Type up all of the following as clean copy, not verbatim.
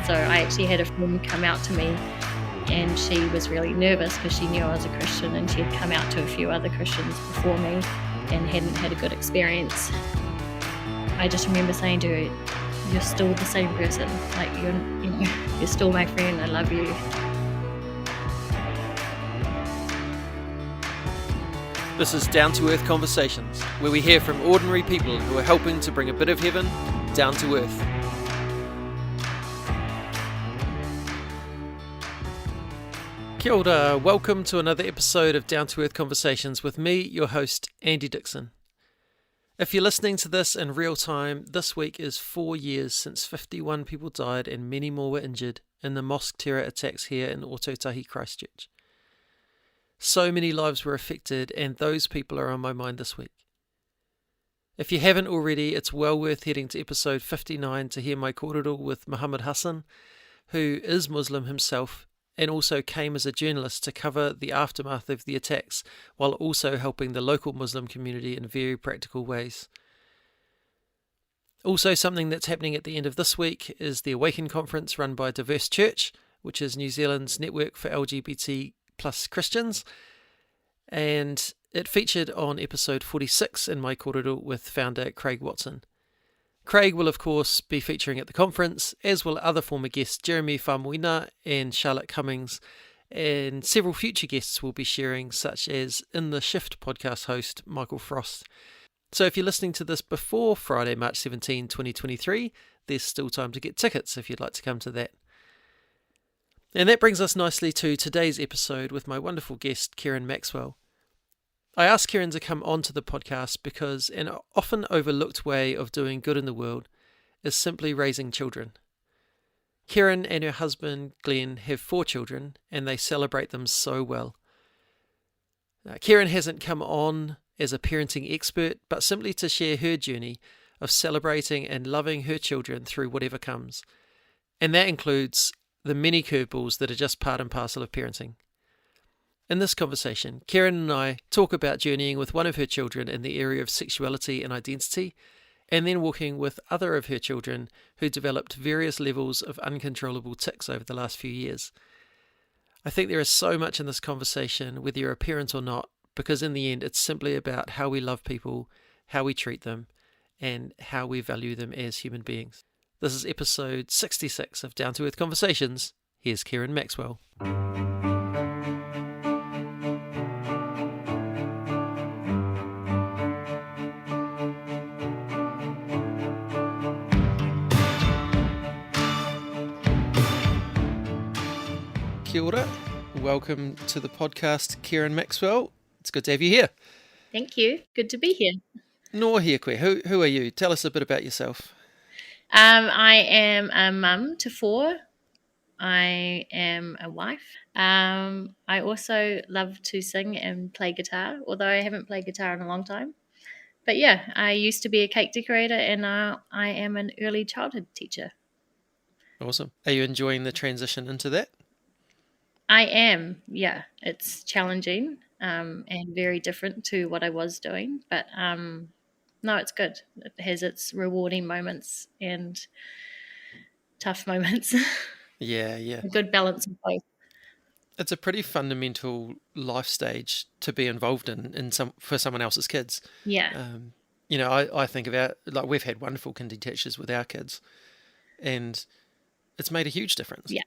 So I actually had a friend come out to me, and she was really nervous because she knew I was a Christian, and she had come out to a few other Christians before me and hadn't had a good experience. I just remember saying to her, "You're still the same person. Like you're still my friend. I love you." This is Down to Earth Conversations, where we hear from ordinary people who are helping to bring a bit of heaven down to earth. Kia ora, welcome to another episode of Down to Earth Conversations with me, your host, Andy Dixon. If you're listening to this in real time, this week is 4 years since 51 people died and many more were injured in the mosque terror attacks here in Ōtautahi, Christchurch. So many lives were affected, and those people are on my mind this week. If you haven't already, it's well worth heading to episode 59 to hear my kōrero with Muhammad Hassan, who is Muslim himself and also came as a journalist to cover the aftermath of the attacks while also helping the local Muslim community in very practical ways. Also, something that's happening at the end of this week is the Awaken conference run by Diverse Church, which is New Zealand's network for LGBT plus Christians, and it featured on episode 46 in my kōrero with founder Craig Watson. Craig will of course be featuring at the conference, as will other former guests Jeremy Famuina and Charlotte Cummings, and several future guests will be sharing, such as In the Shift podcast host Michael Frost. So if you're listening to this before Friday, March 17, 2023, there's still time to get tickets if you'd like to come to that. And that brings us nicely to today's episode with my wonderful guest, Keren Maxwell. I asked Keren to come onto the podcast because an often overlooked way of doing good in the world is simply raising children. Keren and her husband, Glen, have 4 children, and they celebrate them so well. Keren hasn't come on as a parenting expert, but simply to share her journey of celebrating and loving her children through whatever comes. And that includes the many curveballs that are just part and parcel of parenting. In this conversation, Keren and I talk about journeying with one of her children in the area of sexuality and identity, and then walking with other of her children who developed various levels of uncontrollable tics over the last few years. I think there is so much in this conversation, whether you're a parent or not, because in the end it's simply about how we love people, how we treat them, and how we value them as human beings. This is episode 66 of Down to Earth Conversations. Here's Keren Maxwell. Kia ora. Welcome to the podcast, Keren Maxwell. It's good to have you here. Thank you. Good to be here. Nor here, koe. Who are you? Tell us a bit about yourself. I am a mum to 4. I am a wife. I also love to sing and play guitar, although I haven't played guitar in a long time. But yeah, I used to be a cake decorator, and now I am an early childhood teacher. Awesome. Are you enjoying the transition into that? I am, yeah. It's challenging and very different to what I was doing, but no, it's good. It has its rewarding moments and tough moments. Yeah. A good balance of both. It's a pretty fundamental life stage to be involved in for someone else's kids. Yeah. I think about, like, we've had wonderful kindy teachers with our kids, and it's made a huge difference. Yeah,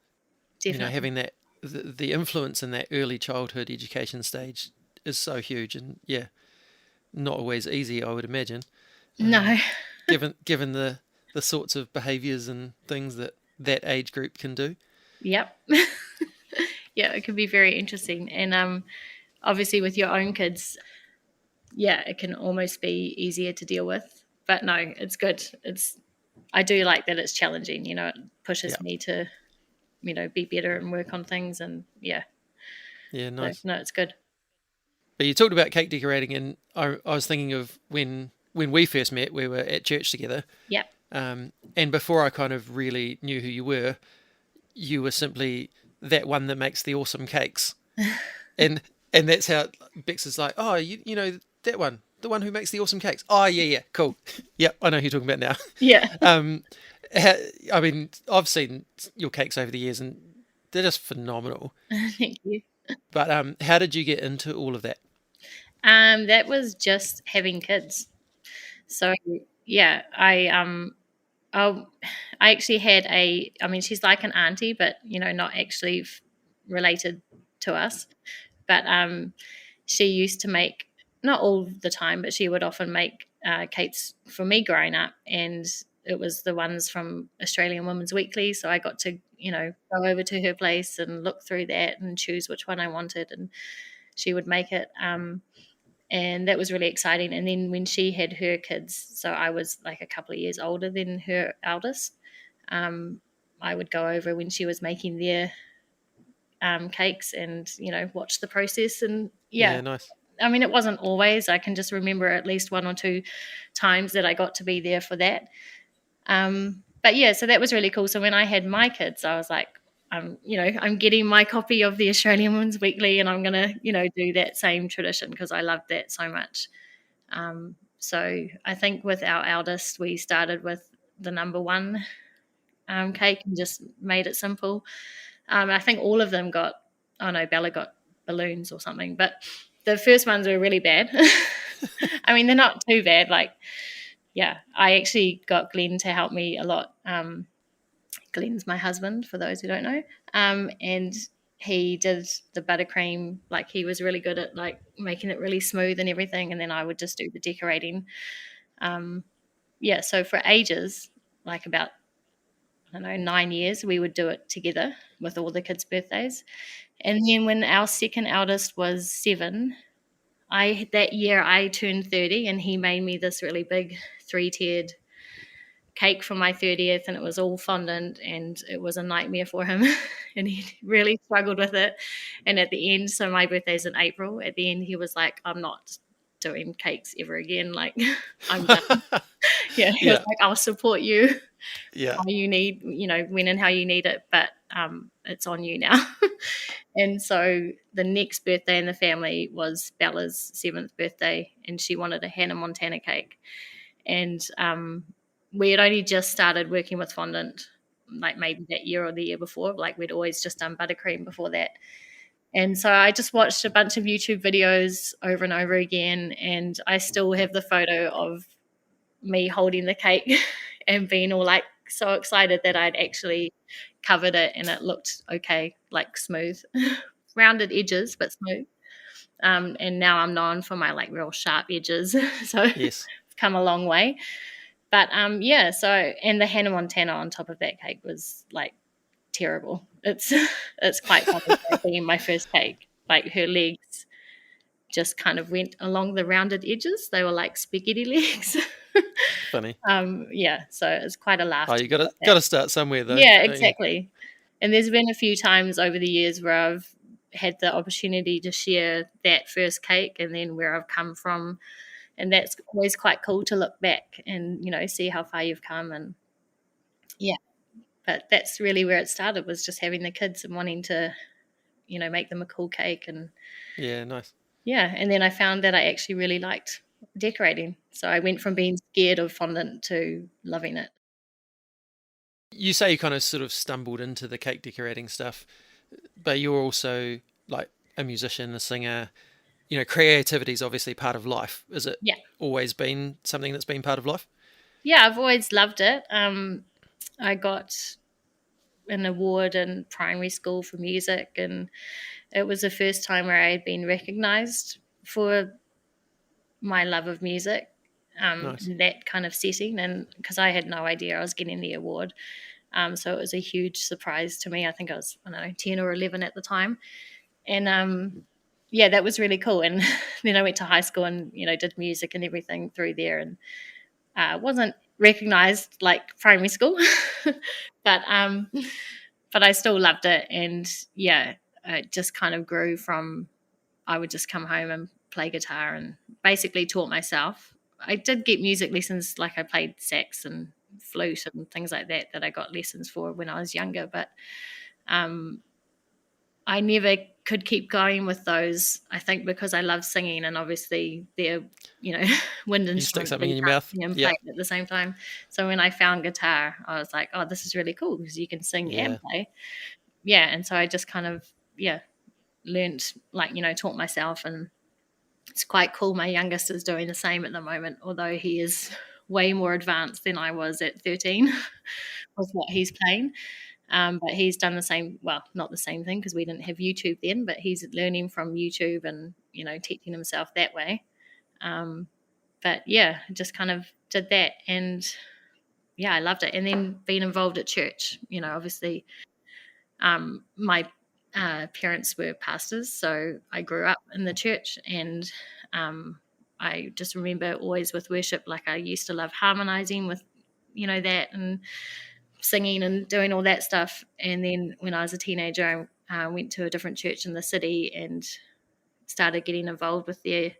definitely. Having that the influence in that early childhood education stage is so huge, and yeah, not always easy, I would imagine. No. given the sorts of behaviours and things that age group can do. Yep. Yeah, it can be very interesting. And obviously with your own kids, yeah, it can almost be easier to deal with. But no, it's good. I do like that it's challenging, it pushes me to, be better and work on things, and yeah. Yeah, nice. So, no, it's good. But you talked about cake decorating, and I was thinking of when we first met, we were at church together. Yep. And before I kind of really knew who you were simply that one that makes the awesome cakes. and that's how Bex is like, oh, you know, that one, the one who makes the awesome cakes. Oh, yeah, cool. Yep, I know who you're talking about now. Yeah. I mean, I've seen your cakes over the years, and they're just phenomenal. Thank you. But how did you get into all of that? That was just having kids. So yeah, oh, I actually had I mean, she's like an auntie, but not actually related to us. But she used to make, not all the time, but she would often make cakes for me growing up, and it was the ones from Australian Women's Weekly. So I got to go over to her place and look through that and choose which one I wanted, and she would make it. And that was really exciting. And then when she had her kids, so I was like a couple of years older than her eldest, um, I would go over when she was making their cakes and watch the process. And yeah, Yeah, nice. I mean, it wasn't always. I can just remember at least one or two times that I got to be there for that. But yeah, so that was really cool. So when I had my kids, I was like, I'm getting my copy of the Australian Women's Weekly, and I'm gonna, do that same tradition because I loved that so much. So I think with our eldest, we started with the number one cake and just made it simple. I think all of them got, oh no, Bella got balloons or something, but the first ones were really bad. I mean, they're not too bad. Like, yeah, I actually got Glen to help me a lot. Glen's my husband, for those who don't know. And he did the buttercream. Like, he was really good at like making it really smooth and everything. And then I would just do the decorating. Yeah, so for ages, like about, I don't know, 9 years, we would do it together with all the kids' birthdays. And then when our second eldest was 7, that year I turned 30, and he made me this really big 3-tiered cake for my 30th, and it was all fondant, and it was a nightmare for him. And he really struggled with it. And at the end, so my birthday's in April, at the end he was like, I'm not doing cakes ever again, like I'm done. Yeah, he was Yeah, like, I'll support you yeah, how you need, when and how you need it, but it's on you now. And so the next birthday in the family was Bella's 7th birthday, and she wanted a Hannah Montana cake. And we had only just started working with fondant, like maybe that year or the year before. Like, we'd always just done buttercream before that. And so I just watched a bunch of YouTube videos over and over again, and I still have the photo of me holding the cake and being all like so excited that I'd actually covered it and it looked okay, like smooth, rounded edges, but smooth. And now I'm known for my like real sharp edges. So I've yes. come a long way. But yeah, so, and the Hannah Montana on top of that cake was like terrible. It's quite funny being my first cake. Like, her legs just kind of went along the rounded edges. They were like spaghetti legs. Funny. Yeah, so it's quite a laugh Oh, to you me gotta about that. gotta start somewhere though, Yeah, don't you? exactly. And there's been a few times over the years where I've had the opportunity to share that first cake and then where I've come from. And that's always quite cool to look back and, see how far you've come. And yeah, but that's really where it started, was just having the kids and wanting to, make them a cool cake. And Yeah, nice. yeah, and then I found that I actually really liked decorating. So I went from being scared of fondant to loving it. You say you kind of sort of stumbled into the cake decorating stuff, but you're also like a musician, a singer. Creativity is obviously part of life. Is it Yeah. always been something that's been part of life? Yeah, I've always loved it. I got an award in primary school for music, and it was the first time where I had been recognized for my love of music, Nice. in that kind of setting. And because I had no idea I was getting the award. So it was a huge surprise to me. I think I was, I don't know, 10 or 11 at the time. And yeah, that was really cool. And then I went to high school and, did music and everything through there, and wasn't recognized like primary school, but I still loved it. And yeah, it just kind of grew from, I would just come home and play guitar and basically taught myself. I did get music lessons, like I played sax and flute and things like that I got lessons for when I was younger. But I never could keep going with those, I think, because I love singing, and obviously they're, wind You stick instruments, so something you in your can't mouth. sing and Yeah. play it at the same time. So when I found guitar, I was like, oh, this is really cool because you can sing Yeah. and play. Yeah, and so I just kind of, learned, taught myself, and it's quite cool. My youngest is doing the same at the moment, although he is way more advanced than I was at 13 with what he's playing. But he's done the same, well, not the same thing because we didn't have YouTube then, but he's learning from YouTube and, teaching himself that way. But yeah, just kind of did that. And yeah, I loved it. And then being involved at church, obviously my parents were pastors, so I grew up in the church, and I just remember always with worship, like I used to love harmonizing with, that, and singing and doing all that stuff. And then when I was a teenager, I went to a different church in the city and started getting involved with their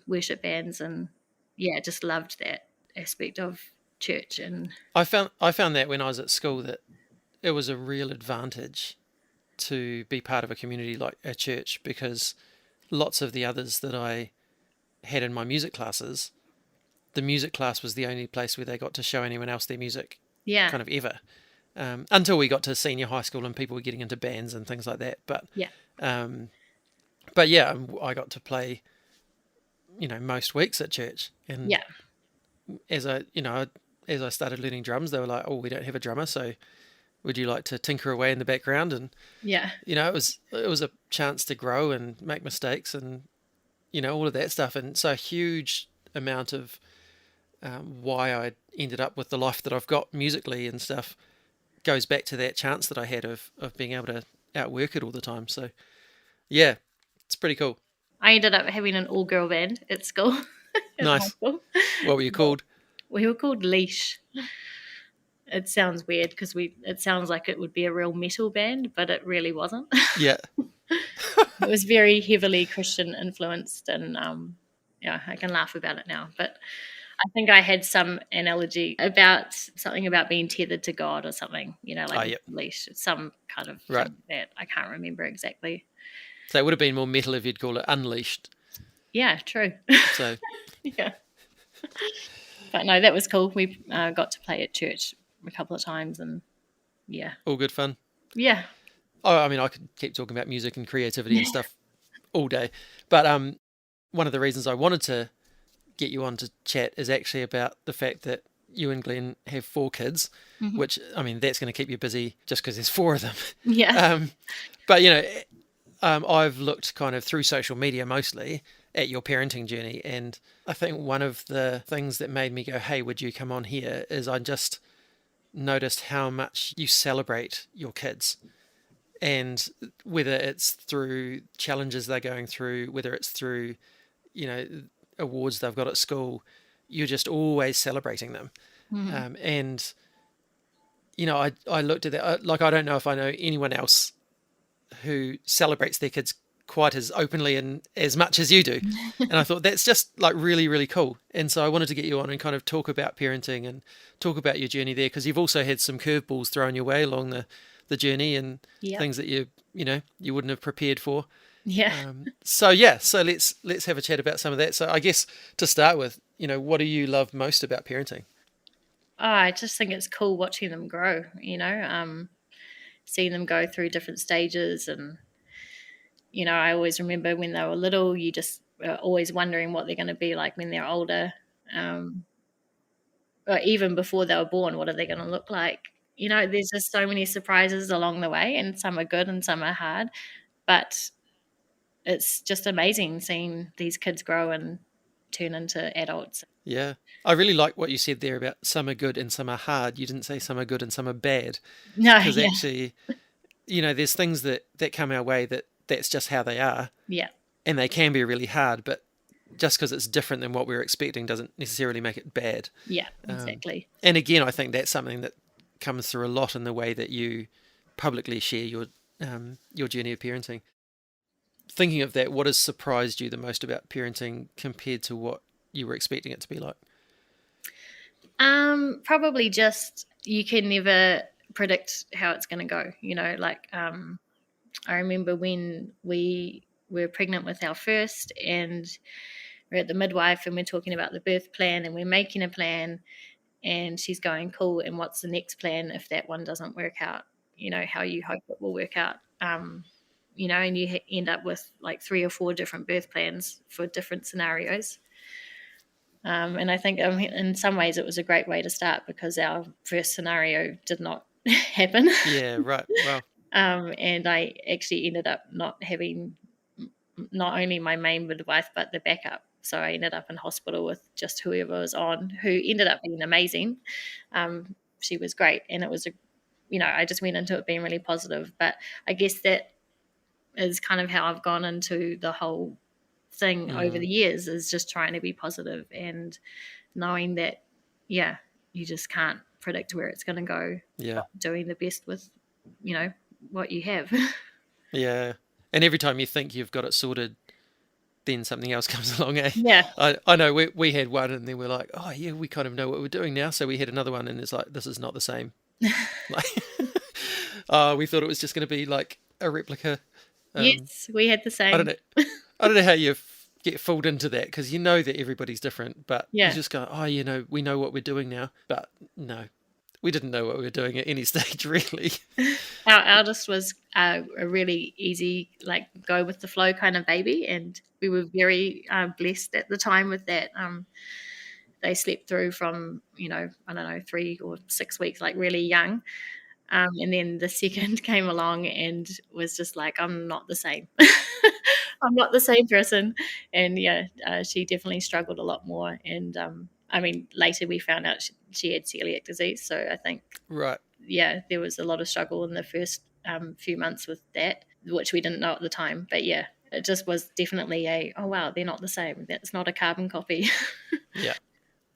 worship bands, and yeah, just loved that aspect of church. And I found that when I was at school that it was a real advantage to be part of a community like a church, because lots of the others that I had in my music classes, the music class was the only place where they got to show anyone else their music, yeah, kind of ever, until we got to senior high school and people were getting into bands and things like that. yeah, But yeah, I got to play, most weeks at church, and yeah, as I started learning drums, they were like, "Oh, we don't have a drummer, so would you like to tinker away in the background?" And yeah, it was a chance to grow and make mistakes, and all of that stuff. And so a huge amount of why I ended up with the life that I've got musically and stuff goes back to that chance that I had of being able to outwork it all the time. So yeah, it's pretty cool. I ended up having an all-girl band at school, at high Nice. school. What were you called? We were called Leash. It sounds weird because it sounds like it would be a real metal band, but it really wasn't. Yeah. It was very heavily Christian influenced, and yeah, I can laugh about it now. But I think I had some analogy about something about being tethered to God or something, like Yep. leash, some kind of Right. thing that I can't remember exactly. So it would have been more metal if you'd call it Unleashed. Yeah, true. So Yeah. But no, that was cool. We got to play at church a couple of times, and yeah. all good fun. Yeah. Oh, I mean, I could keep talking about music and creativity and stuff all day. But one of the reasons I wanted to get you on to chat is actually about the fact that you and Glen have 4 kids, Mm-hmm. which, I mean, that's going to keep you busy just because there's 4 of them. Yeah. But, I've looked kind of through social media mostly at your parenting journey. And I think one of the things that made me go, hey, would you come on here, is I just noticed how much you celebrate your kids. And whether it's through challenges they're going through, whether it's through, awards they've got at school, you're just always celebrating them. Mm-hmm. And, I looked at that, like, I don't know if I know anyone else who celebrates their kids quite as openly and as much as you do. And I thought that's just like really, really cool. And so I wanted to get you on and kind of talk about parenting and talk about your journey there, because you've also had some curveballs thrown your way along the journey, and Yep. things that you wouldn't have prepared for. Yeah. So let's have a chat about some of that. So I guess to start with, what do you love most about parenting? Oh, I just think it's cool watching them grow, seeing them go through different stages. And, I always remember when they were little, you just are always wondering what they're going to be like when they're older. Or even before they were born, what are they going to look like? There's just so many surprises along the way, and some are good and some are hard. But it's just amazing seeing these kids grow and turn into adults. Yeah. I really like what you said there about some are good and some are hard. You didn't say some are good and some are bad, No, because yeah, actually, there's things that come our way that's just how they are, yeah, and they can be really hard, but just because it's different than what we're expecting doesn't necessarily make it bad. yeah, exactly. And again, I think that's something that comes through a lot in the way that you publicly share your journey of parenting. Thinking of that, what has surprised you the most about parenting compared to what you were expecting it to be like? Probably just you can never predict how it's going to go. I remember when we were pregnant with our first, and we're at the midwife and we're talking about the birth plan and we're making a plan, and she's going, cool, and what's the next plan if that one doesn't work out, how you hope it will work out. And you end up with like 3 or 4 different birth plans for different scenarios. And I think in some ways it was a great way to start, because our first scenario did not happen. Yeah, right. Wow. And I actually ended up not having not only my main midwife but the backup. So I ended up in hospital with just whoever was on, who ended up being amazing. She was great, and it was I just went into it being really positive. But I guess that is kind of how I've gone into the whole thing over the years, is just trying to be positive and knowing that, yeah, you just can't predict where it's going to go. Yeah. Doing the best with, what you have. Yeah. And every time you think you've got it sorted, then something else comes along. Yeah. I know we had one, and then we're like, oh yeah, we kind of know what we're doing now. So we had another one, and it's like, this is not the same. Like, we thought it was just going to be like a replica. Yes, we had the same. I don't know how you get fooled into that, because you know that everybody's different, but Yeah. you just go, oh, we know what we're doing now. But no, we didn't know what we were doing at any stage, really. Our eldest was a really easy, like, go with the flow kind of baby, and we were very blessed at the time with that. They slept through from, I don't know, 3 or 6 weeks, like really young. And then the second came along and was just like, I'm not the same. I'm not the same person. And yeah, she definitely struggled a lot more. And later we found out she had celiac disease. So I think, Right. yeah, there was a lot of struggle in the first few months with that, which we didn't know at the time. But yeah, it just was definitely oh wow, they're not the same. That's not a carbon copy. Yeah.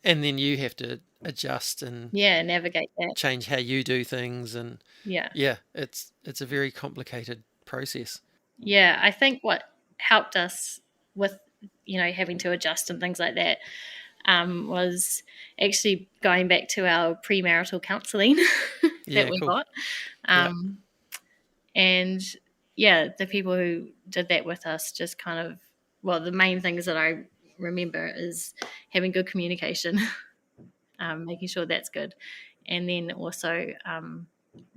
And then you have to adjust and navigate that. change how you do things, and Yeah, it's a very complicated process. yeah. I think what helped us with having to adjust and things like that was actually going back to our premarital counselling that we Cool. got. And yeah, the people who did that with us just kind of, the main things that I remember is having good communication, making sure that's good, and then also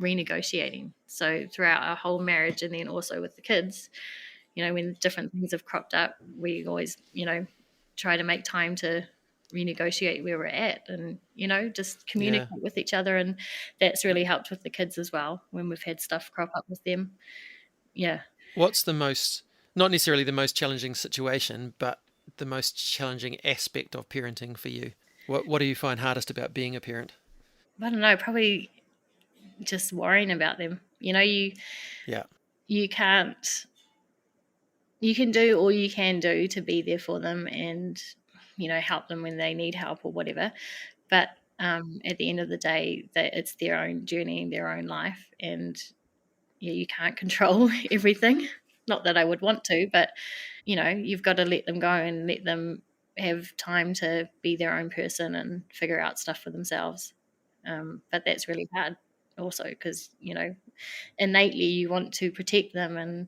renegotiating. So throughout our whole marriage, and then also with the kids, when different things have cropped up, we always, try to make time to renegotiate where we're at, and just communicate with each other. And that's really helped with the kids as well when we've had stuff crop up with them. Yeah. What's the most, not necessarily the most challenging situation, but the most challenging aspect of parenting for you? What do you find hardest about being a parent? I don't know, probably just worrying about them. You can't, you can do all you can do to be there for them and help them when they need help or whatever, but at the end of the day, that it's their own journey, their own life, and you can't control everything. Not that I would want to, but you've got to let them go and let them have time to be their own person and figure out stuff for themselves. But that's really hard also, because innately you want to protect them and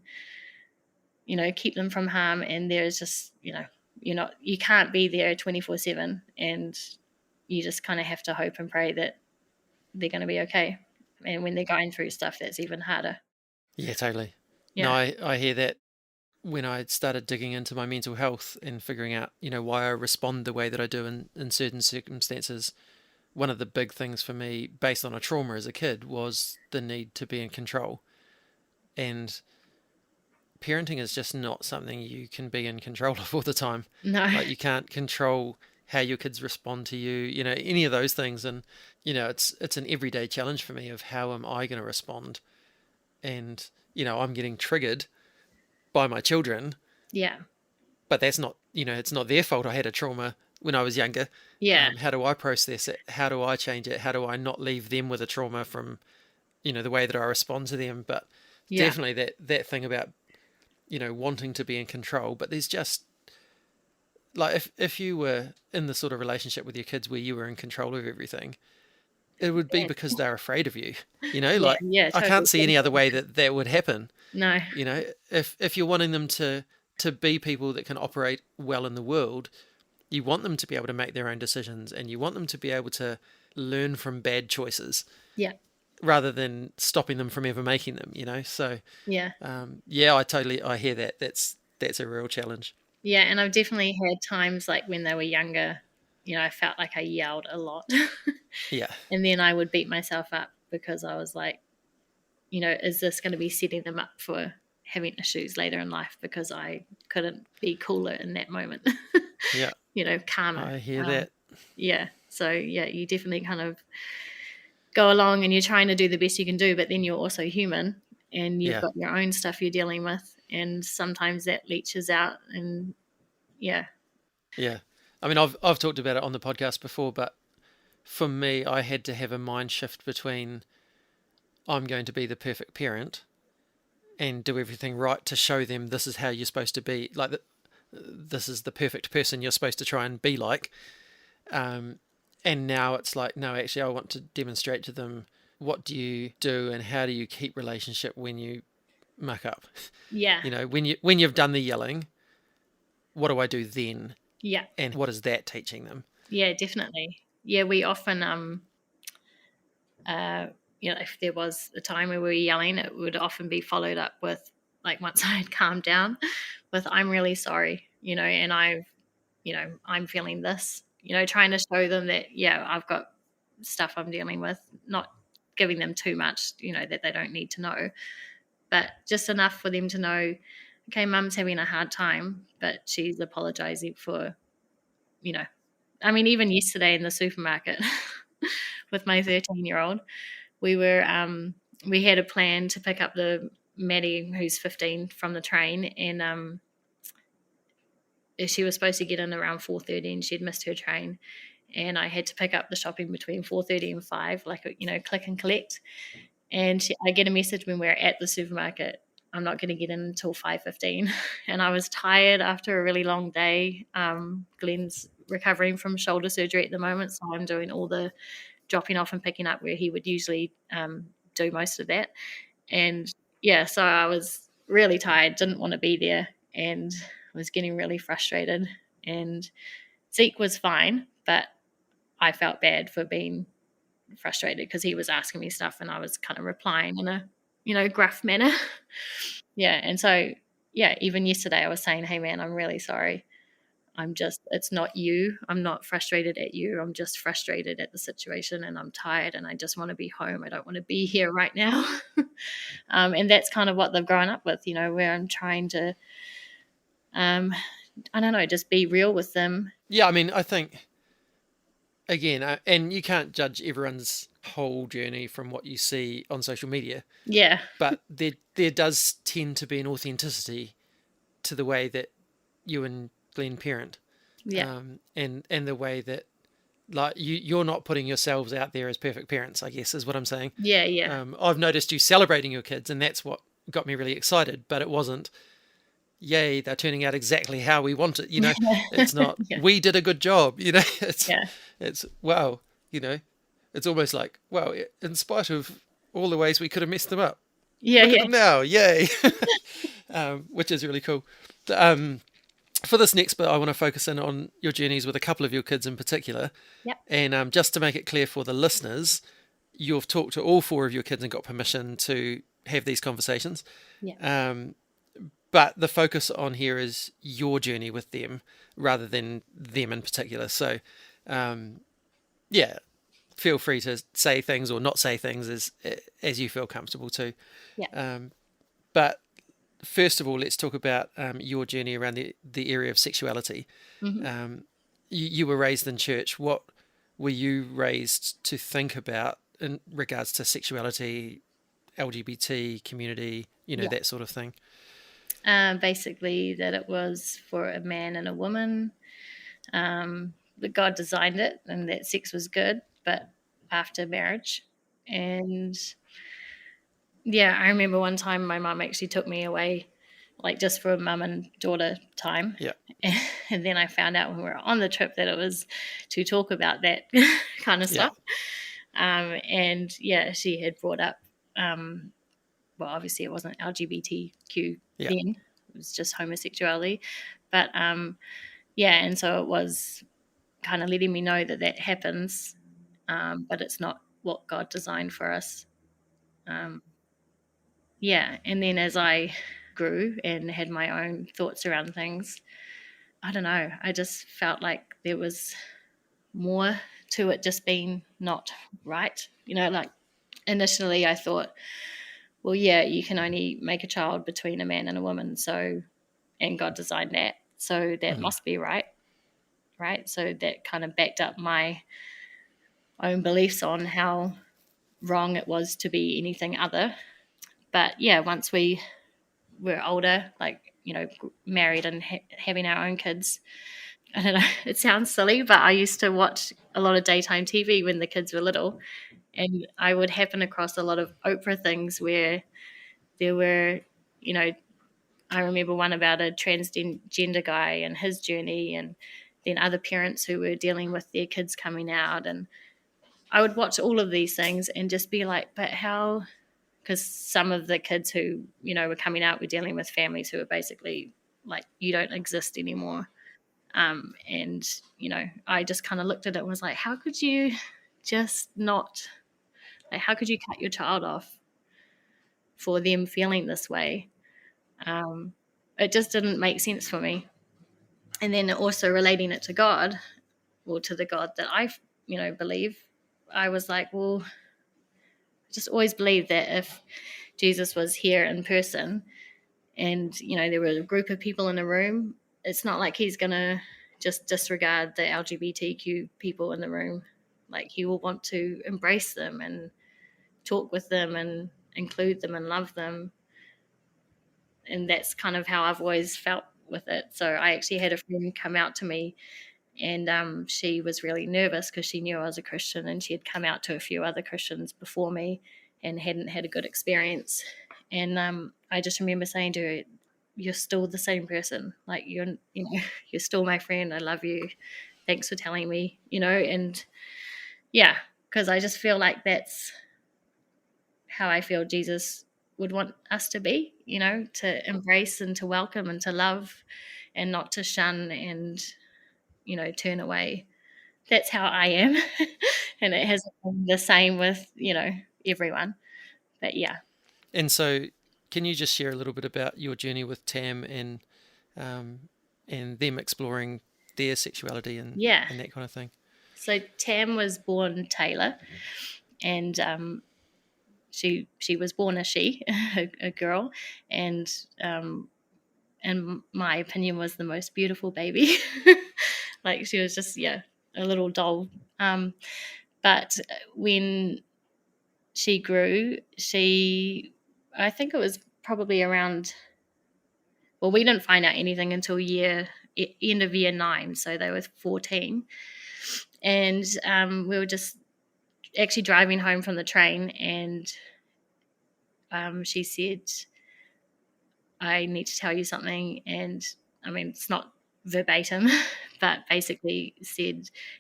keep them from harm, and there's just you can't be there 24/7, and you just kind of have to hope and pray that they're going to be okay. And when they're going through stuff, that's even harder. Yeah, totally. Yeah. No, I hear that. When I started digging into my mental health and figuring out, why I respond the way that I do in certain circumstances, one of the big things for me, based on a trauma as a kid, was the need to be in control. And parenting is just not something you can be in control of all the time. No. Like, you can't control how your kids respond to you, any of those things. And, it's an everyday challenge for me of how am I going to respond? And, I'm getting triggered by my children. Yeah. But that's not, it's not their fault. I had a trauma when I was younger. Yeah. How do I process it? How do I change it? How do I not leave them with a trauma from, the way that I respond to them? But definitely that thing about, wanting to be in control. But there's just, like, if you were in the sort of relationship with your kids where you were in control of everything, it would be And, because they're afraid of you. yeah, Like yeah, I totally. can't see any other way that would happen. No, If you're wanting them to be people that can operate well in the world, you want them to be able to make their own decisions, and you want them to be able to learn from bad choices yeah, rather than stopping them from ever making them. So yeah, yeah, I hear that. That's a real challenge. yeah. And I've definitely had times like when they were younger, I felt like I yelled a lot. Yeah, And then I would beat myself up because I was like, is this going to be setting them up for having issues later in life because I couldn't be cooler in that moment, yeah, calmer. I hear that. Yeah. So, yeah, you definitely kind of go along and you're trying to do the best you can do, but then you're also human and you've Yeah, got your own stuff you're dealing with. And sometimes that leaches out. And yeah, yeah. I mean, I've talked about it on the podcast before, but for me, I had to have a mind shift between I'm going to be the perfect parent and do everything right to show them this is how you're supposed to be, like this is the perfect person you're supposed to try and be like. And now it's like, no, actually, I want to demonstrate to them what do you do and how do you keep relationship when you muck up. yeah, When you've done the yelling, what do I do then? yeah, And what is that teaching them? yeah, definitely. Yeah, we often, if there was a time where we were yelling, it would often be followed up with, like, once I had calmed down, with "I'm really sorry," and I'm feeling this, trying to show them that, yeah, I've got stuff I'm dealing with, not giving them too much, that they don't need to know, but just enough for them to know, okay, mum's having a hard time, but she's apologizing for, you know, I mean, even yesterday in the supermarket with my 13-year-old, we had a plan to pick up the Maddie, who's 15, from the train, and she was supposed to get in around 4:30, and she'd missed her train, and I had to pick up the shopping between 4:30 and 5, like, click and collect. And I get a message when we're at the supermarket, I'm not going to get in until 5:15, and I was tired after a really long day. Glen's recovering from shoulder surgery at the moment, so I'm doing all the dropping off and picking up where he would usually do most of that. And yeah, so I was really tired, didn't want to be there, and was getting really frustrated. And Zeke was fine, but I felt bad for being frustrated because he was asking me stuff and I was kind of replying in a, gruff manner. Yeah. And so, yeah, even yesterday I was saying, hey, man, I'm really sorry. It's not you. I'm not frustrated at you. I'm just frustrated at the situation and I'm tired and I just want to be home. I don't want to be here right now. And that's kind of what they've grown up with, where I'm trying to, I don't know, just be real with them. Yeah, I mean, I think, again, and you can't judge everyone's whole journey from what you see on social media, Yeah. but there does tend to be an authenticity to the way that you and Glen parent, Yeah. and the way that, like, you're not putting yourselves out there as perfect parents, I guess is what I'm saying. Yeah. Yeah. I've noticed you celebrating your kids, and that's what got me really excited. But it wasn't, yay, they're turning out exactly how we want it. It's not, Yeah. we did a good job. It's Yeah. it's wow. It's almost like, wow, in spite of all the ways we could have messed them up, Yeah. look at Yeah. them now, yay. Which is really cool. For this next bit, I want to focus in on your journeys with a couple of your kids in particular. Yep. And just to make it clear for the listeners, you've talked to all four of your kids and got permission to have these conversations. Yeah. But the focus on here is your journey with them rather than them in particular. So, yeah, feel free to say things or not say things as you feel comfortable to. Yeah. But first of all, let's talk about your journey around the area of sexuality. Mm-hmm. You were raised in church. What were you raised to think about in regards to sexuality, LGBT community, Yeah. that sort of thing? Basically, that it was for a man and a woman, that God designed it, and that sex was good, but after marriage. And yeah, I remember one time my mum actually took me away, like, just for mum and daughter time. Yeah. And then I found out when we were on the trip that it was to talk about that kind of Yeah. stuff. And yeah, she had brought up, well, obviously it wasn't LGBTQ Yeah. then, it was just homosexuality. But yeah, and so it was kind of letting me know that that happens, but it's not what God designed for us. Yeah, and then as I grew and had my own thoughts around things, I don't know, I just felt like there was more to it just being not right. Like initially I thought, well, yeah, you can only make a child between a man and a woman, so, and God designed that, so that must be right, right? So that kind of backed up my own beliefs on how wrong it was to be anything other. But yeah, once we were older, like, married and having our own kids, I don't know, it sounds silly, but I used to watch a lot of daytime TV when the kids were little, and I would happen across a lot of Oprah things where there were, you know, I remember one about a transgender guy and his journey, and then other parents who were dealing with their kids coming out. And I would watch all of these things and just be like, but how? Because some of the kids who, were coming out were dealing with families who were basically like, you don't exist anymore. And, I just kind of looked at it and was like, how could you just not, like, how could you cut your child off for them feeling this way? It just didn't make sense for me. And then also relating it to God, or to the God that I, believe, I was like, well, I just always believed that if Jesus was here in person and, there were a group of people in a room, it's not like he's going to just disregard the LGBTQ people in the room. Like, he will want to embrace them and talk with them and include them and love them. And that's kind of how I've always felt with it. So I actually had a friend come out to me, and she was really nervous because she knew I was a Christian, and she had come out to a few other Christians before me and hadn't had a good experience. And I just remember saying to her, "You're still the same person. Like, you're still my friend. I love you. Thanks for telling me." And yeah, because I just feel like that's how I feel Jesus would want us to be. To embrace and to welcome and to love, and not to shun and turn away. That's how I am. And it hasn't been the same with, everyone. But yeah. And so, can you just share a little bit about your journey with Tam and them exploring their sexuality and Yeah. that kind of thing? So Tam was born Taylor, and she was born a she, a girl, and in my opinion was the most beautiful baby. Like, she was just, yeah, a little doll. But when she grew, I think it was probably around, well, we didn't find out anything until end of year 9, so they were 14. And we were just actually driving home from the train, and she said, "I need to tell you something." And I mean, it's not verbatim, but basically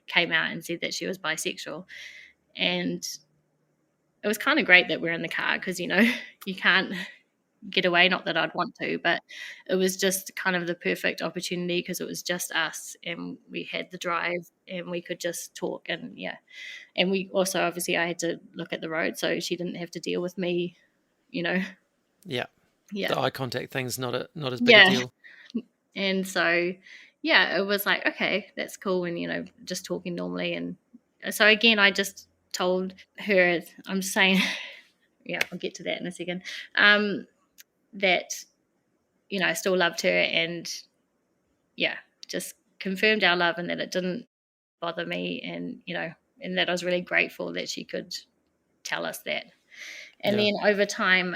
came out and said that she was bisexual. And it was kind of great that we're in the car because, you can't get away. Not that I'd want to, but it was just kind of the perfect opportunity because it was just us, and we had the drive, and we could just talk. And yeah, and we also, obviously, I had to look at the road, so she didn't have to deal with me. Yeah. Yeah, The eye contact thing's not as big a yeah. deal. And so yeah, it was like, okay, that's cool. And just talking normally. And so again, I just told her, I'm saying, yeah, I'll get to that in a second, that I still loved her, and yeah, just confirmed our love, and that it didn't bother me, and and that I was really grateful that she could tell us that. And Yeah. then over time,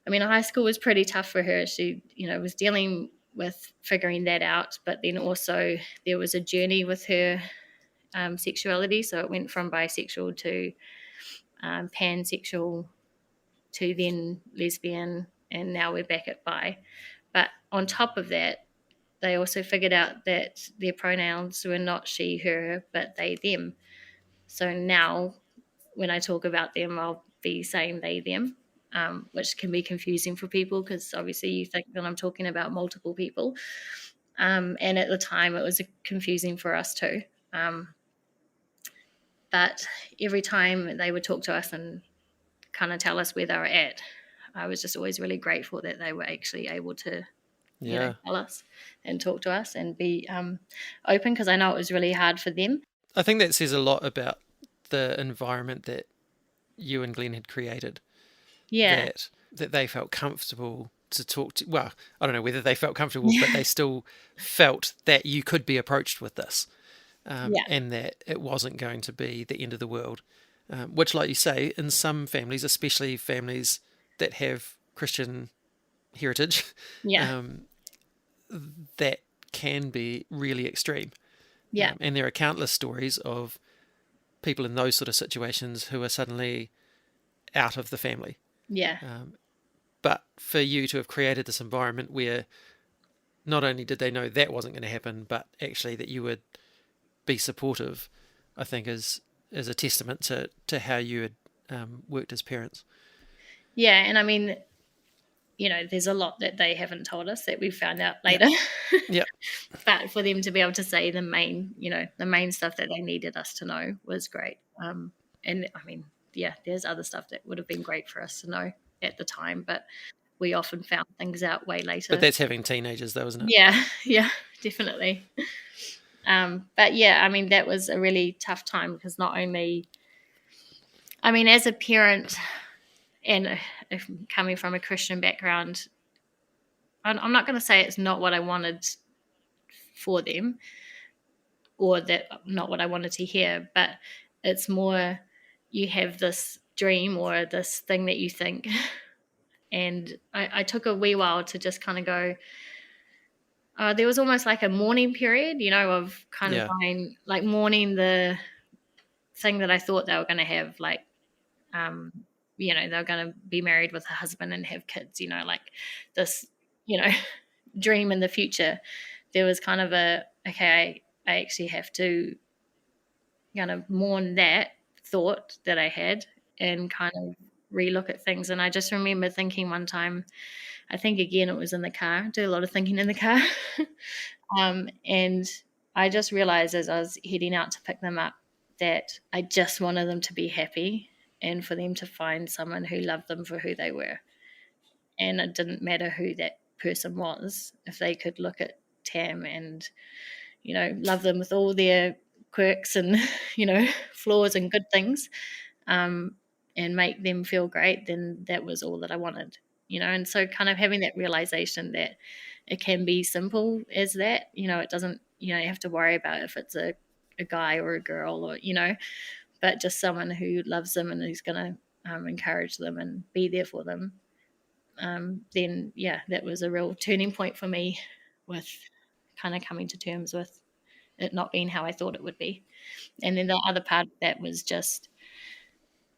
I mean, high school was pretty tough for her. She was dealing with figuring that out, but then also there was a journey with her sexuality. So it went from bisexual to pansexual to then lesbian, and now we're back at bi. But on top of that, they also figured out that their pronouns were not she, her, but they, them. So now when I talk about them, I'll be saying they, them, which can be confusing for people because obviously you think that I'm talking about multiple people. And at the time, it was confusing for us too. But every time they would talk to us and kind of tell us where they were at, I was just always really grateful that they were actually able to, tell us and talk to us and be open, because I know it was really hard for them. I think that says a lot about the environment that you and Glen had created. Yeah. That they felt comfortable to talk to. Well, I don't know whether they felt comfortable, but they still felt that you could be approached with this, and that it wasn't going to be the end of the world. Which, like you say, in some families, especially families that have Christian heritage, Yeah. that can be really extreme. Yeah. And there are countless stories of people in those sort of situations who are suddenly out of the family. Yeah. But for you to have created this environment where not only did they know that wasn't going to happen, but actually that you would be supportive, I think is a testament to how you had worked as parents. Yeah. And I mean, there's a lot that they haven't told us that we found out later. Yeah. But for them to be able to say the main stuff that they needed us to know was great. And I mean, yeah, there's other stuff that would have been great for us to know at the time, but we often found things out way later. But that's having teenagers though, isn't it? Yeah, definitely. But yeah, I mean, that was a really tough time because not only, I mean, as a parent and if coming from a Christian background, I'm not going to say it's not what I wanted for them or that not what I wanted to hear, but it's more you have this dream or this thing that you think. And I took a wee while to just kind of go, there was almost like a mourning period, of kind of going, like mourning the thing that I thought they were going to have, like, they're going to be married with a husband and have kids, like this, dream in the future. There was kind of okay, I actually have to kind of mourn that thought that I had and kind of relook at things. And I just remember thinking one time, I think again, it was in the car, I do a lot of thinking in the car. And I just realized as I was heading out to pick them up that I just wanted them to be happy and for them to find someone who loved them for who they were. And it didn't matter who that person was, if they could look at Tam and, love them with all their quirks and, flaws and good things, and make them feel great, then that was all that I wanted, and so kind of having that realization that it can be simple as that, it doesn't, you have to worry about if it's a guy or a girl or, but just someone who loves them and who's going to encourage them and be there for them. Then, yeah, that was a real turning point for me with kind of coming to terms with it not being how I thought it would be. And then the other part of that was just,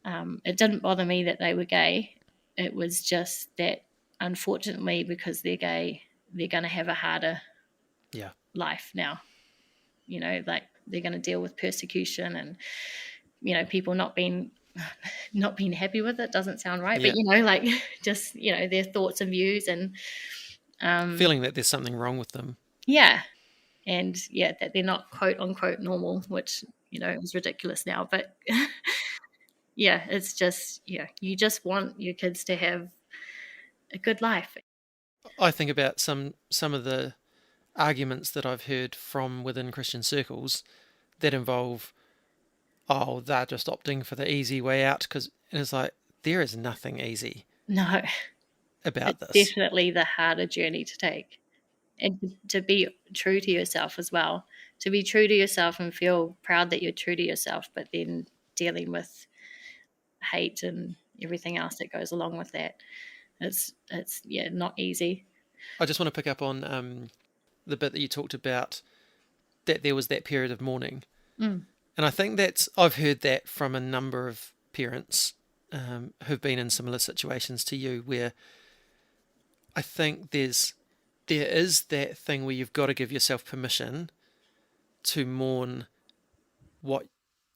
it didn't bother me that they were gay. It was just that, unfortunately, because they're gay, they're going to have a harder life now. Like they're going to deal with persecution and, people not being happy with it. Doesn't sound right, but like just their thoughts and views and feeling that there's something wrong with them. And that they're not quote unquote normal, which is ridiculous now, but it's just you just want your kids to have a good life. I think about some of the arguments that I've heard from within Christian circles that involve, they're just opting for the easy way out, because it's like there is nothing easy about it's this. Definitely the harder journey to take, and to be true to yourself as well, to be true to yourself and feel proud that you're true to yourself, but then dealing with hate and everything else that goes along with that. It's not easy. I just want to pick up on the bit that you talked about, that there was that period of mourning. And I think I've heard that from a number of parents who've been in similar situations to you, where I think there is that thing where you've got to give yourself permission to mourn what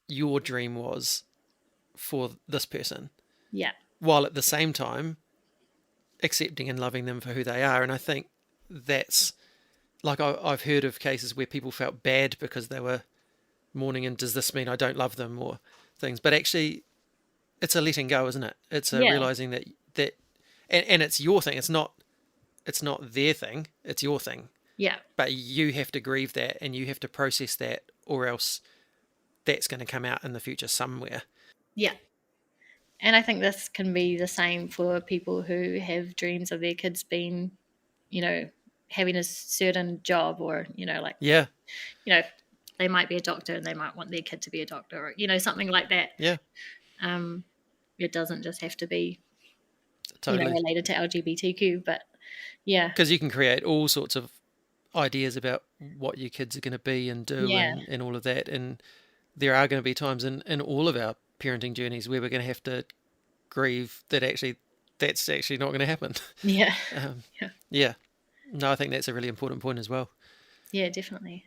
your dream was for this person, Yeah. while at the same time accepting and loving them for who they are. And I think that's, like, I've heard of cases where people felt bad because they were mourning, and does this mean I don't love them, or things. But actually, it's a letting go, isn't it? It's a Yeah. realizing that and it's your thing. It's not their thing. It's your thing. Yeah. But you have to grieve that, and you have to process that, or else that's going to come out in the future somewhere. Yeah. And I think this can be the same for people who have dreams of their kids being, having a certain job, or, like, Yeah. they might be a doctor and they might want their kid to be a doctor, or, something like that. Yeah. It doesn't just have to be, Totally. related to LGBTQ, but yeah. Because you can create all sorts of ideas about what your kids are going to be and do, Yeah. and all of that. And there are going to be times in all of our parenting journeys where we're going to have to grieve that that's actually not going to happen. Yeah. Yeah. No, I think that's a really important point as well. Yeah, definitely.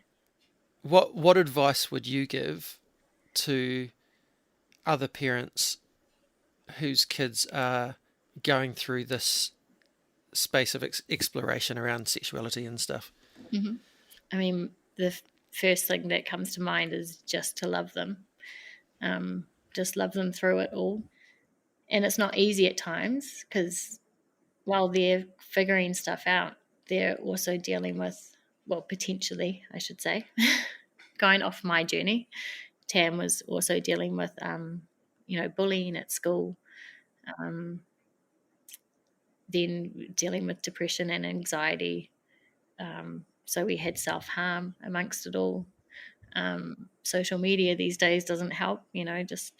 What advice would you give to other parents whose kids are going through this space of exploration around sexuality and stuff? Mm-hmm. I mean, the first thing that comes to mind is just to love them. Just love them through it all. And it's not easy at times, because while they're figuring stuff out, they're also dealing with, well, potentially, I should say, going off my journey. Tam was also dealing with, bullying at school, then dealing with depression and anxiety. So we had self-harm amongst it all. Social media these days doesn't help, just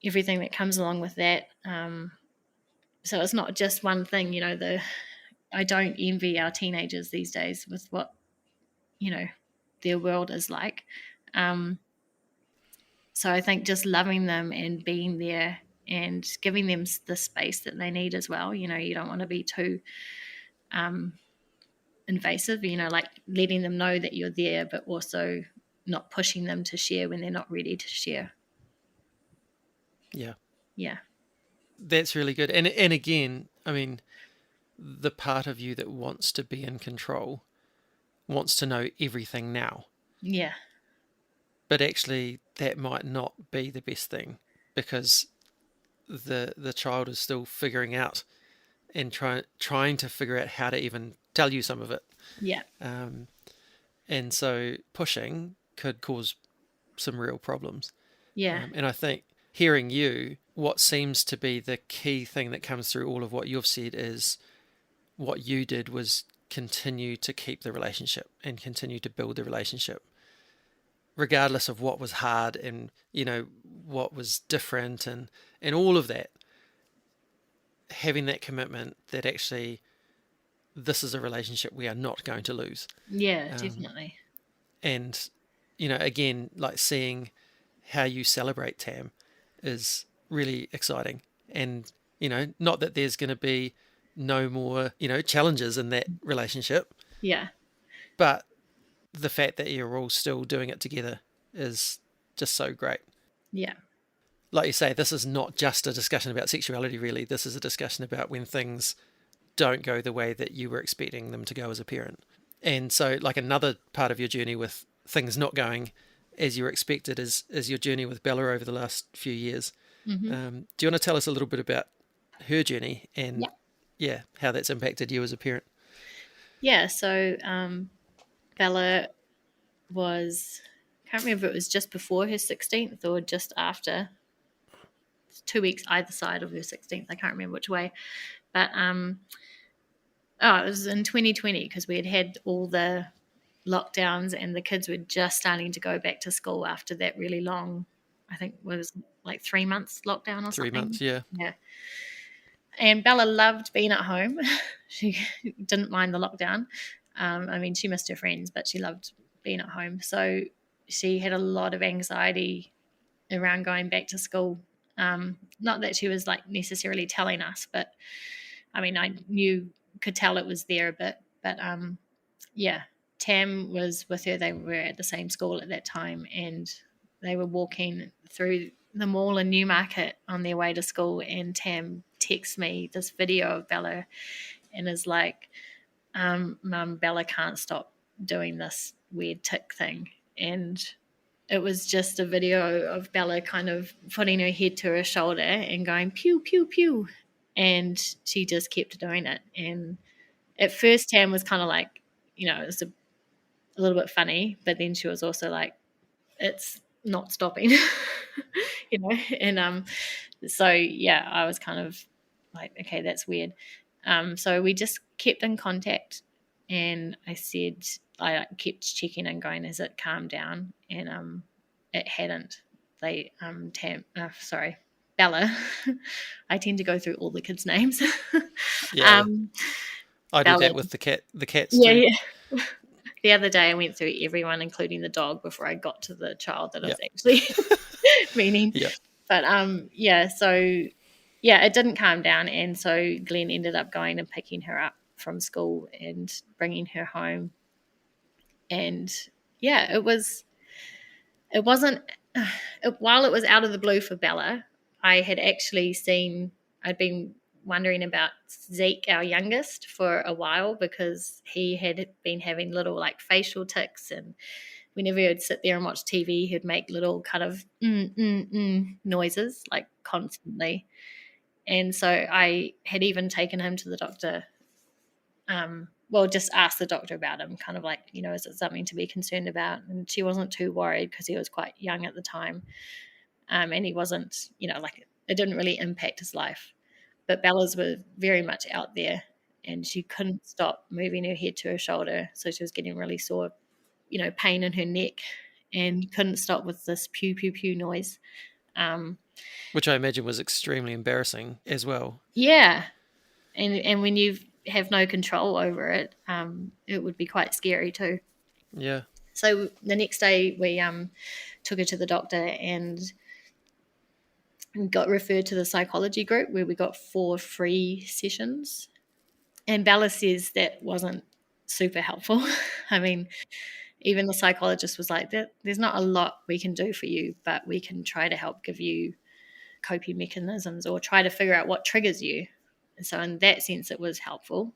everything that comes along with that. So it's not just one thing, I don't envy our teenagers these days with what, their world is like. So I think just loving them and being there and giving them the space that they need as well. You don't want to be too invasive, like letting them know that you're there, but also not pushing them to share when they're not ready to share. Yeah. Yeah. That's really good. And again, I mean, the part of you that wants to be in control wants to know everything now. Yeah. But actually, that might not be the best thing, because the child is still figuring out and trying to figure out how to even tell you some of it. Yeah. And so pushing could cause some real problems. Yeah. And I think hearing you, what seems to be the key thing that comes through all of what you've said is what you did was continue to keep the relationship and continue to build the relationship, regardless of what was hard and, what was different and all of that. Having that commitment that actually this is a relationship we are not going to lose. Yeah, definitely. And, again, like seeing how you celebrate Tam is really exciting. And, not that there's going to be no more, challenges in that relationship. Yeah. But the fact that you're all still doing it together is just so great. Yeah. Like you say, this is not just a discussion about sexuality, really. This is a discussion about when things don't go the way that you were expecting them to go as a parent. And so, like, another part of your journey with things not going as you were expected is your journey with Bella over the last few years. Mm-hmm. Do you want to tell us a little bit about her journey and how that's impacted you as a parent? Yeah, so Bella was, I can't remember if it was just before her 16th or just after. 2 weeks either side of her 16th. I can't remember which way. But it was in 2020, because we had all the lockdowns and the kids were just starting to go back to school after that really long, I think it was like 3 months lockdown or 3 something. months, yeah. Yeah. And Bella loved being at home. She didn't mind the lockdown. I mean, she missed her friends, but she loved being at home. So she had a lot of anxiety around going back to school. Not that she was like necessarily telling us, but I mean, I could tell it was there a bit. But Tam was with her. They were at the same school at that time, and they were walking through the mall in Newmarket on their way to school, and Tam texts me this video of Bella and is like, Mum, Bella can't stop doing this weird tic thing. And it was just a video of Bella kind of putting her head to her shoulder and going pew, pew, pew. And she just kept doing it. And at first, Tam was kind of like, it was a little bit funny, but then she was also like, it's not stopping, And so, yeah, I was kind of like, okay, that's weird. So we just kept in contact, and I kept checking and going, has it calmed down? And it hadn't. Bella. I tend to go through all the kids' names. Yeah, I do Bella. that with the cats Yeah, too. yeah. The other day I went through everyone, including the dog, before I got to the child that I was Yeah. actually meaning. Yeah. But it didn't calm down, and so Glen ended up going and picking her up from school and bringing her home. And yeah, while it was out of the blue for Bella, I'd been wondering about Zeke, our youngest, for a while, because he had been having little like facial tics, and whenever he would sit there and watch TV, he'd make little kind of noises like constantly. And so I had even taken him to the doctor. Just asked the doctor about him, kind of like, is it something to be concerned about? And she wasn't too worried because he was quite young at the time. And he wasn't, like, it didn't really impact his life. But Bella's were very much out there, and she couldn't stop moving her head to her shoulder. So she was getting really sore, pain in her neck, and couldn't stop with this pew, pew, pew noise. Which I imagine was extremely embarrassing as well. Yeah. And when you have no control over it, it would be quite scary too. Yeah. So the next day we took her to the doctor and got referred to the psychology group, where we got 4 free sessions. And Bella says that wasn't super helpful. I mean, even the psychologist was like, there's not a lot we can do for you, but we can try to help give you coping mechanisms or try to figure out what triggers you. And so in that sense, it was helpful.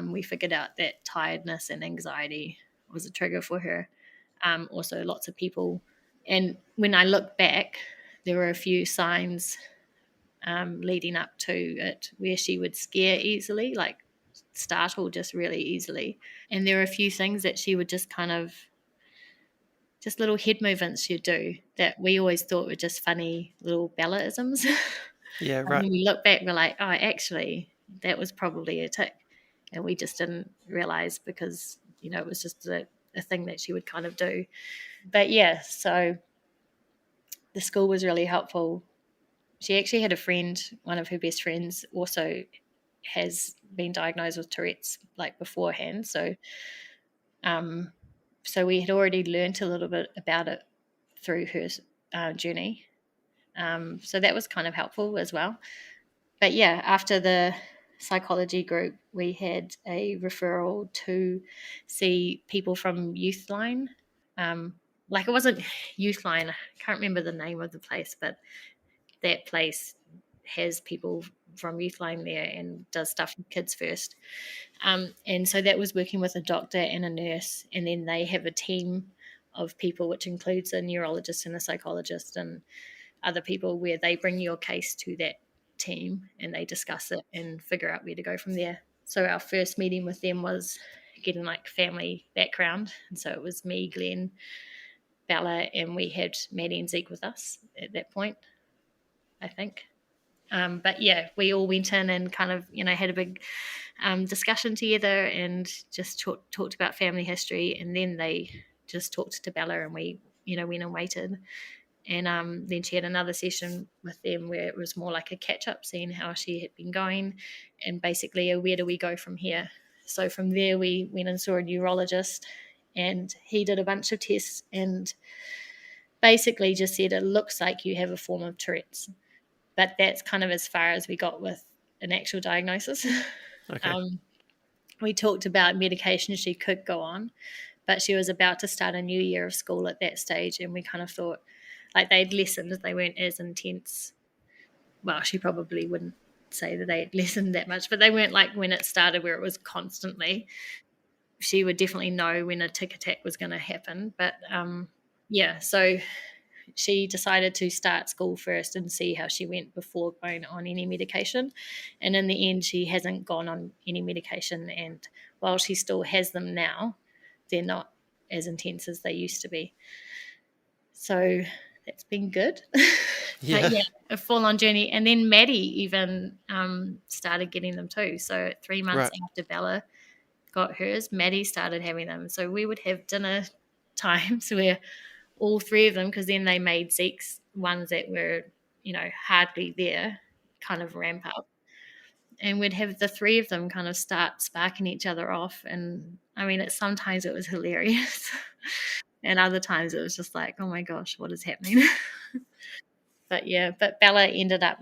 We figured out that tiredness and anxiety was a trigger for her. Also, lots of people. And when I look back, there were a few signs leading up to it where she would scare easily, like startle just really easily. And there were a few things that she would just kind of, just little head movements she'd do that we always thought were just funny little Bella-isms. Yeah, And right. when we look back, we're like, oh, actually, that was probably a tic. And we just didn't realize because, it was just a thing that she would kind of do. But yeah, so the school was really helpful. She actually had a friend, one of her best friends, also has been diagnosed with Tourette's like beforehand. So we had already learned a little bit about it through her journey. So that was kind of helpful as well. But yeah, after the psychology group, we had a referral to see people from Youthline. It wasn't Youthline, I can't remember the name of the place, but that place has people from Youthline there and does stuff with kids first. And so that was working with a doctor and a nurse, and then they have a team of people, which includes a neurologist and a psychologist and other people, where they bring your case to that team and they discuss it and figure out where to go from there. So our first meeting with them was getting like family background. And so it was me, Glen, Bella, and we had Maddie and Zeke with us at that point, I think. But yeah, we all went in and kind of, had a big discussion together and just talked about family history. And then they just talked to Bella, and we, went and waited. And then she had another session with them where it was more like a catch-up, seeing how she had been going and basically where do we go from here. So from there we went and saw a neurologist, and he did a bunch of tests and basically just said, it looks like you have a form of Tourette's. But that's kind of as far as we got with an actual diagnosis. Okay. We talked about medication she could go on, but she was about to start a new year of school at that stage, and we kind of thought, like they'd lessened, they weren't as intense. Well, she probably wouldn't say that they had lessened that much, but they weren't like when it started where it was constantly. She would definitely know when a tic attack was going to happen. But yeah, so she decided to start school first and see how she went before going on any medication. And in the end, she hasn't gone on any medication. And while she still has them now, they're not as intense as they used to be. So that's been good. But Yeah. yeah, a full on journey. And then Maddie even started getting them too. So 3 months Right. after Bella got hers, Maddie started having them. So we would have dinner times where all three of them, because then they made Zeke's ones that were, hardly there, kind of ramp up. And we'd have the three of them kind of start sparking each other off. And I mean, sometimes it was hilarious. And other times it was just like, oh my gosh, what is happening? But yeah, but Bella ended up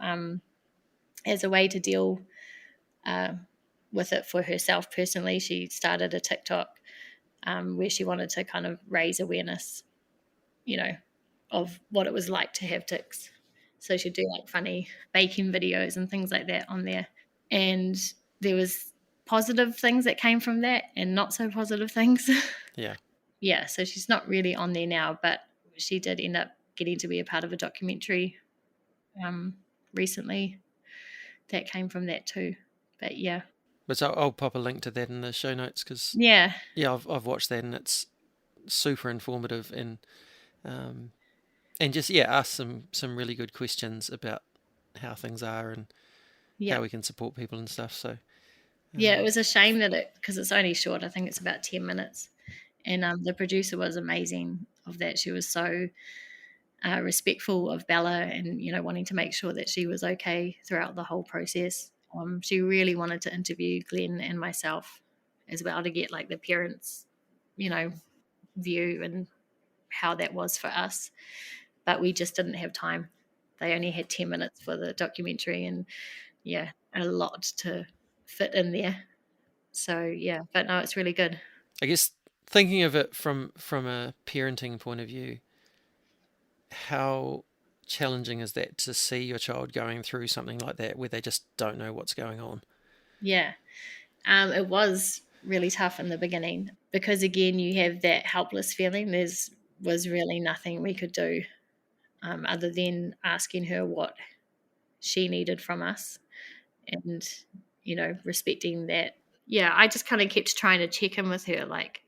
as a way to deal uh, with it for herself personally. She started a TikTok where she wanted to kind of raise awareness, of what it was like to have tics. So she'd do like funny baking videos and things like that on there. And there was positive things that came from that and not so positive things. Yeah. Yeah, so she's not really on there now, but she did end up getting to be a part of a documentary recently that came from that too. But yeah. But I'll pop a link to that in the show notes because, Yeah. yeah, I've watched that and it's super informative and just, yeah, ask some really good questions about how things are and Yeah. how we can support people and stuff. So, Yeah, it was a shame that because it's only short, I think it's about 10 minutes. And the producer was amazing of that. She was so respectful of Bella and, wanting to make sure that she was okay throughout the whole process. She really wanted to interview Glen and myself as well to get like the parents, view and how that was for us. But we just didn't have time. They only had 10 minutes for the documentary and, yeah, a lot to fit in there. So, yeah, but no, it's really good. I guess thinking of it from a parenting point of view, how challenging is that to see your child going through something like that where they just don't know what's going on? Yeah. It was really tough in the beginning because, again, you have that helpless feeling. Was really nothing we could do other than asking her what she needed from us and, respecting that. Yeah, I just kind of kept trying to check in with her, like,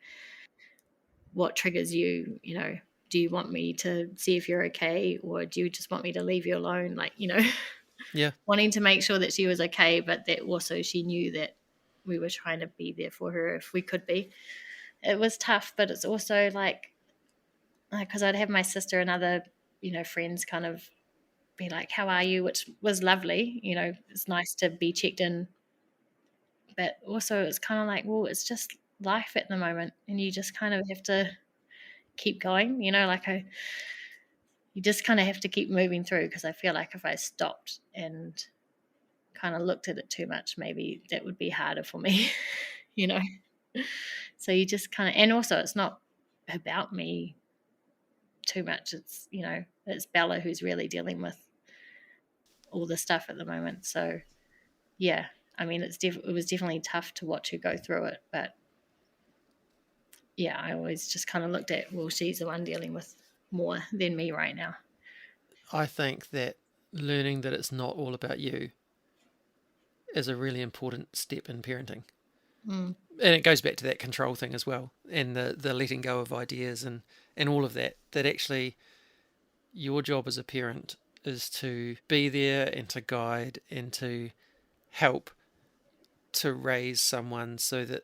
what triggers you, do you want me to see if you're okay or do you just want me to leave you alone? Like, Yeah. wanting to make sure that she was okay, but that also she knew that we were trying to be there for her if we could be. It was tough, but it's also like, because I'd have my sister and other, friends kind of be like, how are you? Which was lovely. It's nice to be checked in. But also it's kind of like, well, it's just life at the moment. And you just kind of have to keep going, you just kind of have to keep moving through because I feel like if I stopped and kind of looked at it too much, maybe that would be harder for me, you know. So you just kind of, and also it's not about me too much. It's Bella who's really dealing with all the stuff at the moment. So yeah, I mean, it was definitely tough to watch her go through it, but yeah, I always just kind of looked at, well, she's the one dealing with more than me right now. I think that learning that it's not all about you is a really important step in parenting. Mm. And it goes back to that control thing as well and the letting go of ideas and all of that, that actually your job as a parent is to be there and to guide and to help to raise someone so that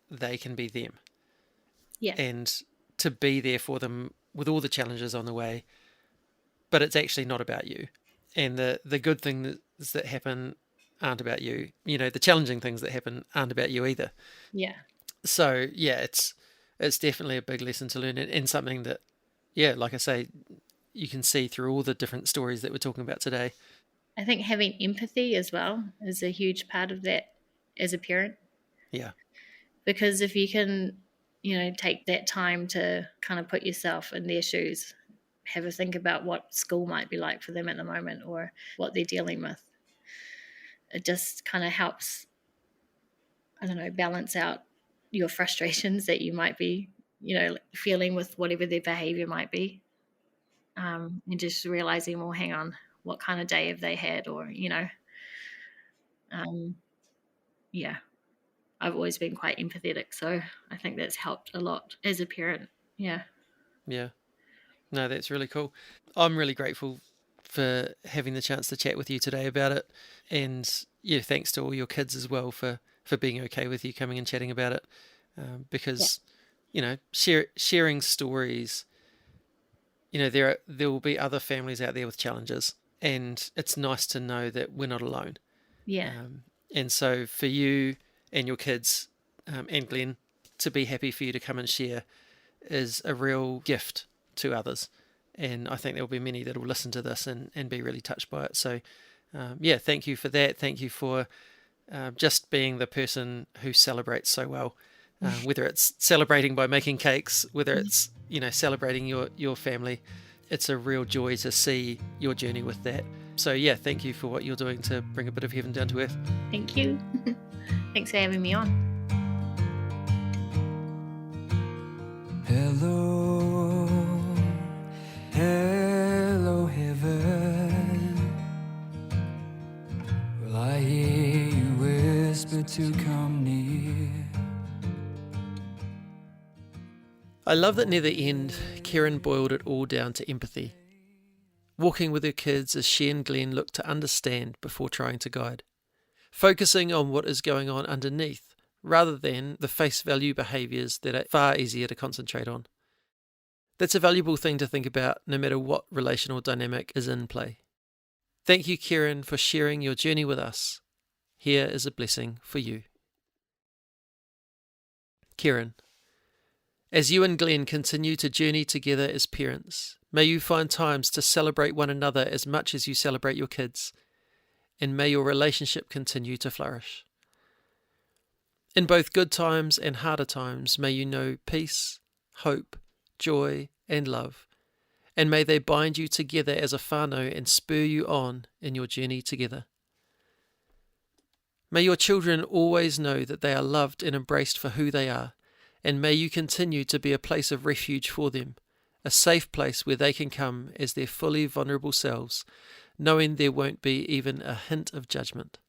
they can be them Yeah, and to be there for them with all the challenges on the way. But it's actually not about you. And the good things that happen aren't about you. The challenging things that happen aren't about you either. yeah. So yeah, it's definitely a big lesson to learn and something that, yeah, like I say, you can see through all the different stories that we're talking about today. I think having empathy as well is a huge part of that as a parent. Yeah. Because if you can, take that time to kind of put yourself in their shoes have a think about what school might be like for them at the moment or what they're dealing with. It just kind of helps, I don't know, balance out your frustrations that you might be, feeling with whatever their behavior might be. And just realizing, well, hang on, what kind of day have they had? Or, yeah, I've always been quite empathetic. So I think that's helped a lot as a parent. Yeah. Yeah. No, that's really cool. I'm really grateful for having the chance to chat with you today about it. And yeah, thanks to all your kids as well for being okay with you coming and chatting about it. Because, sharing stories, there will be other families out there with challenges. And it's nice to know that we're not alone. Yeah. And so for you and your kids and Glen to be happy for you to come and share is a real gift to others. And I think there will be many that will listen to this and be really touched by it. So, thank you for that. Thank you for just being the person who celebrates so well, whether it's celebrating by making cakes, whether it's, celebrating your family. It's a real joy to see your journey with that. So, thank you for what you're doing to bring a bit of heaven down to earth. Thank you. Thanks for having me on. Hello, hello heaven. Will I hear you whisper to come near? I love that near the end, Keren boiled it all down to empathy. Walking with her kids as she and Glen look to understand before trying to guide. Focusing on what is going on underneath, rather than the face value behaviours that are far easier to concentrate on. That's a valuable thing to think about no matter what relational dynamic is in play. Thank you, Keren, for sharing your journey with us. Here is a blessing for you. Keren, as you and Glen continue to journey together as parents, may you find times to celebrate one another as much as you celebrate your kids, and may your relationship continue to flourish. In both good times and harder times, may you know peace, hope, joy, and love, and may they bind you together as a whānau and spur you on in your journey together. May your children always know that they are loved and embraced for who they are, and may you continue to be a place of refuge for them, a safe place where they can come as their fully vulnerable selves, knowing there won't be even a hint of judgment.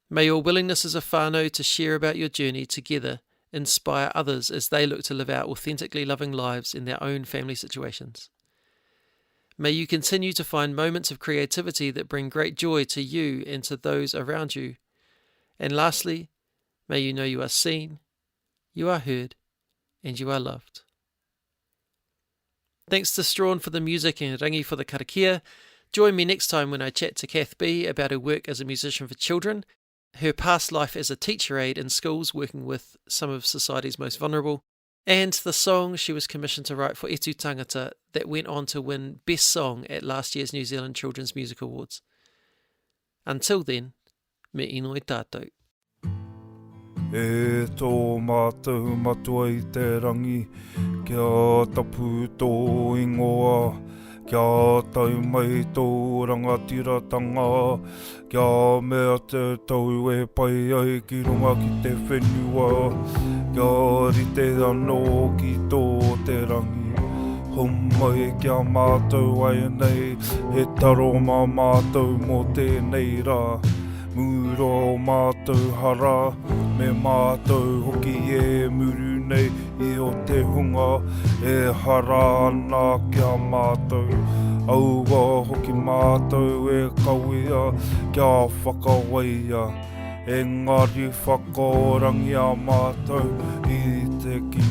May your willingness as a whānau to share about your journey together inspire others as they look to live out authentically loving lives in their own family situations. May you continue to find moments of creativity that bring great joy to you and to those around you. And lastly, may you know you are seen, you are heard, and you are loved. Thanks to Strawn for the music and Rangi for the karakia. Join me next time when I chat to Kath B about her work as a musician for children, her past life as a teacher aide in schools working with some of society's most vulnerable, and the song she was commissioned to write for Etu Tangata that went on to win Best Song at last year's New Zealand Children's Music Awards. Until then, me inoi tātou. E tō mātou matua I te rangi, kia tapu tō ingoa, kia tau mai tō rangatiratanga, kia mea te tau e pai ai ki runga ki te whenua, kia rite anō ki tō te rangi. Humai kia mātou ai nei, he taro mā mātou mō tēnei rā. Muro mātou hara, me mātou hoki e muru nei I o te hunga, e hara ana kia mātou. Aua hoki mātou e kawea, kia whakawaia, engari whakaorangi a mātou I te ki